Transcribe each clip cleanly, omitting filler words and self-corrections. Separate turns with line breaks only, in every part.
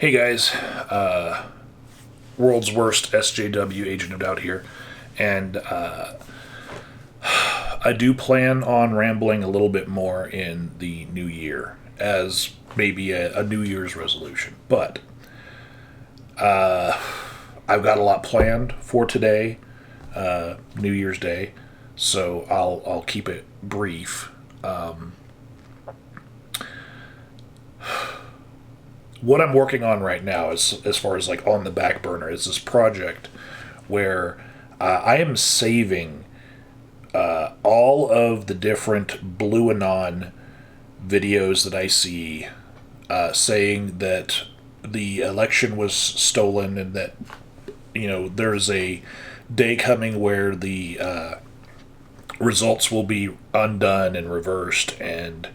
Hey guys, world's worst SJW Agent of Doubt here, and I do plan on rambling a little bit more in the new year as maybe a New Year's resolution, but I've got a lot planned for today, New Year's Day, so I'll keep it brief. What I'm working on right now, as far as like on the back burner, is this project where I am saving all of the different BlueAnon videos that I see saying that the election was stolen and that there's a day coming where the results will be undone and reversed, and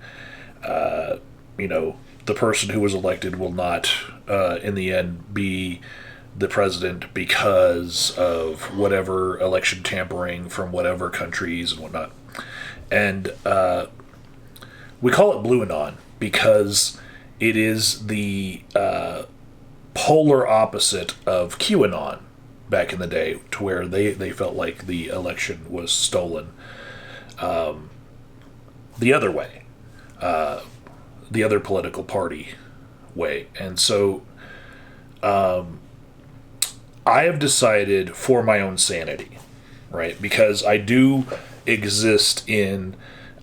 the person who was elected will not, in the end, be the president because of whatever election tampering from whatever countries and whatnot. And we call it BlueAnon because it is the polar opposite of QAnon back in the day, to where they felt like the election was stolen the other way. The other political party way. And so I have decided, for my own sanity, right, because I do exist in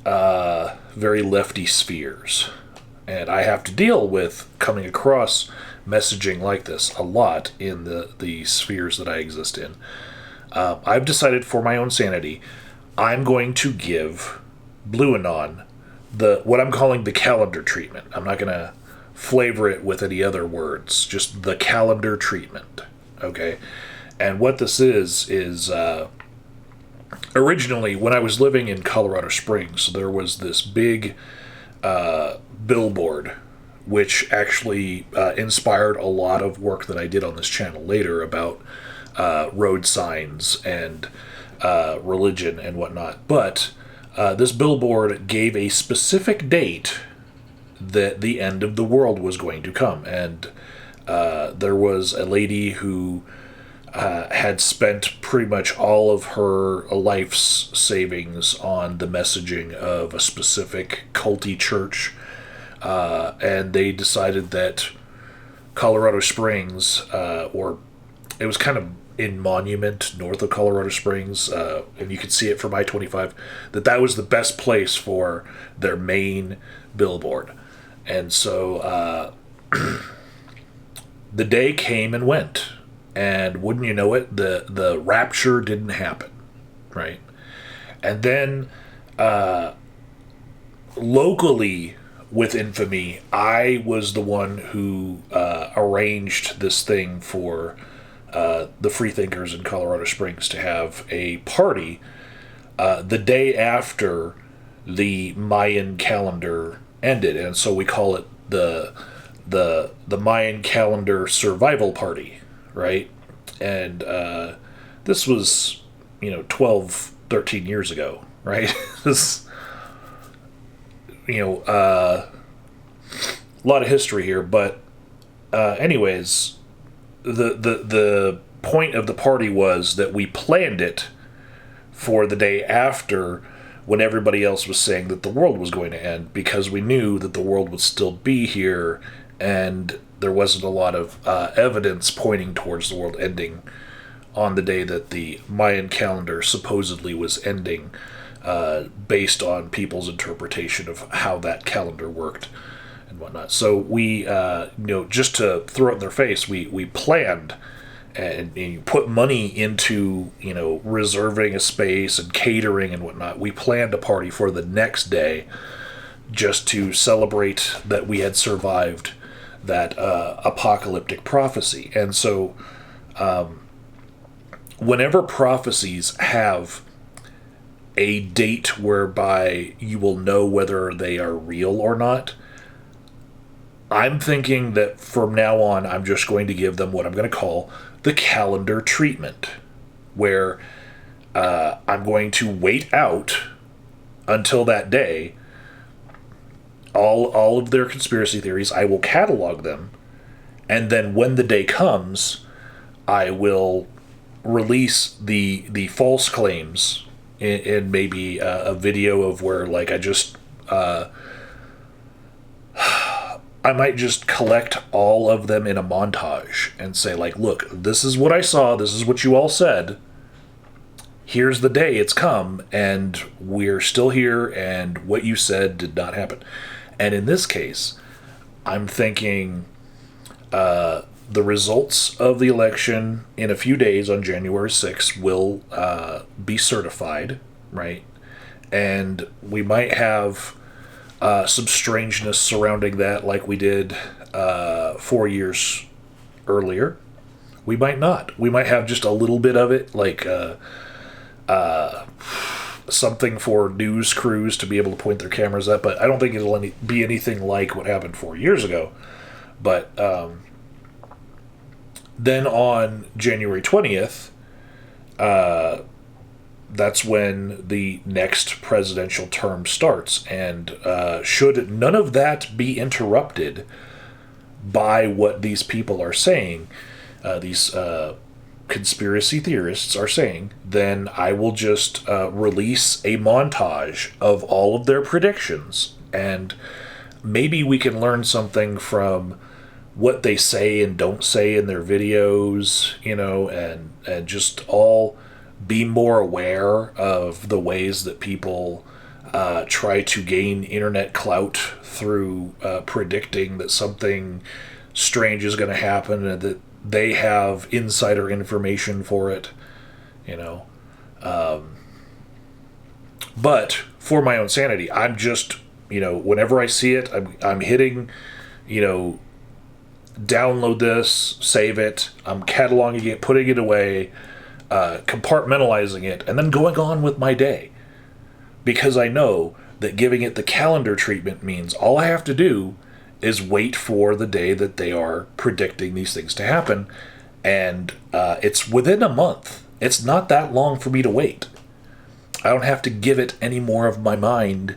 very lefty spheres, and I have to deal with coming across messaging like this a lot in the spheres that I exist in. I've decided, for my own sanity, I'm going to give BlueAnon what I'm calling the calendar treatment. I'm not going to flavor it with any other words, just the calendar treatment, okay? And what this is originally, when I was living in Colorado Springs, there was this big billboard, which actually inspired a lot of work that I did on this channel later about road signs and religion and whatnot. But this billboard gave a specific date that the end of the world was going to come. And there was a lady who had spent pretty much all of her life's savings on the messaging of a specific culty church. And they decided that Colorado Springs, or it was kind of in Monument, north of Colorado Springs, and you could see it from I-25, that was the best place for their main billboard. And so the day came and went, and wouldn't you know it, the rapture didn't happen, right? And then locally, with infamy, I was the one who arranged this thing for the freethinkers in Colorado Springs to have a party the day after the Mayan calendar ended, and so we call it the Mayan calendar survival party, right? And this was 12, 13 years ago, right? This a lot of history here, but anyways, the point of the party was that we planned it for the day after, when everybody else was saying that the world was going to end, because we knew that the world would still be here, and there wasn't a lot of evidence pointing towards the world ending on the day that the Mayan calendar supposedly was ending, based on people's interpretation of how that calendar worked and whatnot. So we, just to throw it in their face, we planned and put money into, reserving a space and catering and whatnot. We planned a party for the next day just to celebrate that we had survived that apocalyptic prophecy. And so whenever prophecies have a date whereby you will know whether they are real or not, I'm thinking that from now on, I'm just going to give them what I'm going to call the calendar treatment, where I'm going to wait out until that day. All of their conspiracy theories, I will catalog them, And then when the day comes, I will release the false claims in maybe a video of where, like, I might just collect all of them in a montage and say, like, look, this is what I saw, this is what you all said, here's the day it's come, and we're still here, and what you said did not happen. And in this case, I'm thinking the results of the election in a few days on January 6th will be certified, right? And we might have some strangeness surrounding that, like we did 4 years earlier. We might not. We might have just a little bit of it, like something for news crews to be able to point their cameras at, but I don't think it'll be anything like what happened 4 years ago. But then on January 20th, that's when the next presidential term starts. And should none of that be interrupted by what these people are saying, these conspiracy theorists are saying, then I will just release a montage of all of their predictions. And maybe we can learn something from what they say and don't say in their videos, you know, and just all be more aware of the ways that people try to gain internet clout through predicting that something strange is going to happen and that they have insider information for it, you know. But for my own sanity, I'm just, you know, whenever I see it, I'm hitting, you know, download this, save it, I'm cataloging it, putting it away, compartmentalizing it, and then going on with my day. Because I know that giving it the calendar treatment means all I have to do is wait for the day that they are predicting these things to happen. And it's within a month. It's not that long for me to wait. I don't have to give it any more of my mind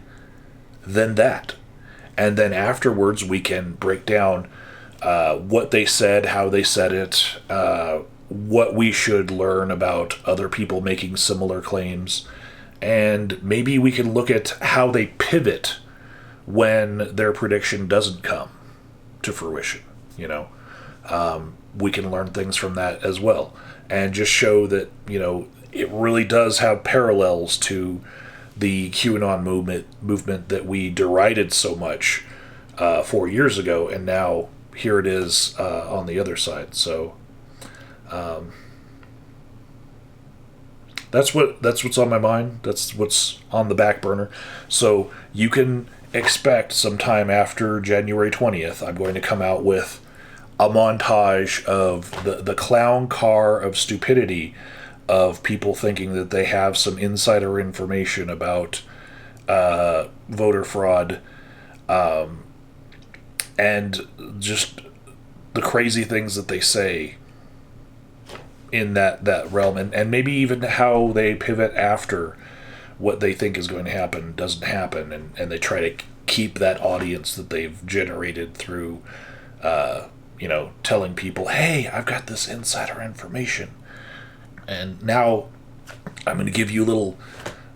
than that. And then afterwards we can break down what they said, how they said it, what we should learn about other people making similar claims, and maybe we can look at how they pivot when their prediction doesn't come to fruition, you know. We can learn things from that as well, and just show that, you know, it really does have parallels to the QAnon movement that we derided so much 4 years ago, and now here it is on the other side. So that's what's on my mind. That's what's on the back burner. So you can expect sometime after January 20th, I'm going to come out with a montage of the clown car of stupidity of people thinking that they have some insider information about voter fraud, and just the crazy things that they say in that realm, and maybe even how they pivot after what they think is going to happen doesn't happen, and they try to keep that audience that they've generated through you know, telling people, hey, I've got this insider information, and now I'm going to give you a little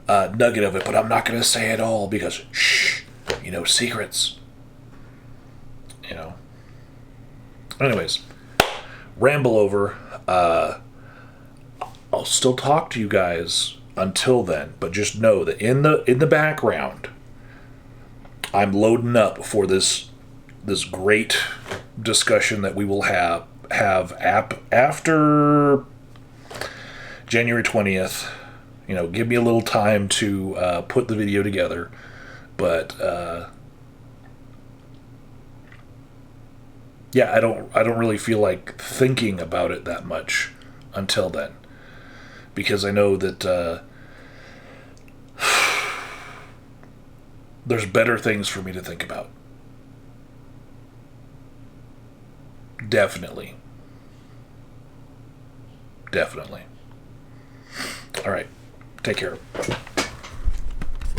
nugget of it, but I'm not going to say it all because shh, you know, secrets, you know. Anyways, ramble over. I'll still talk to you guys until then, but just know that in the background, I'm loading up for this great discussion that we will have after January 20th. You know, give me a little time to put the video together, but yeah, I don't really feel like thinking about it that much until then, because I know that there's better things for me to think about. Definitely. All right. Take care.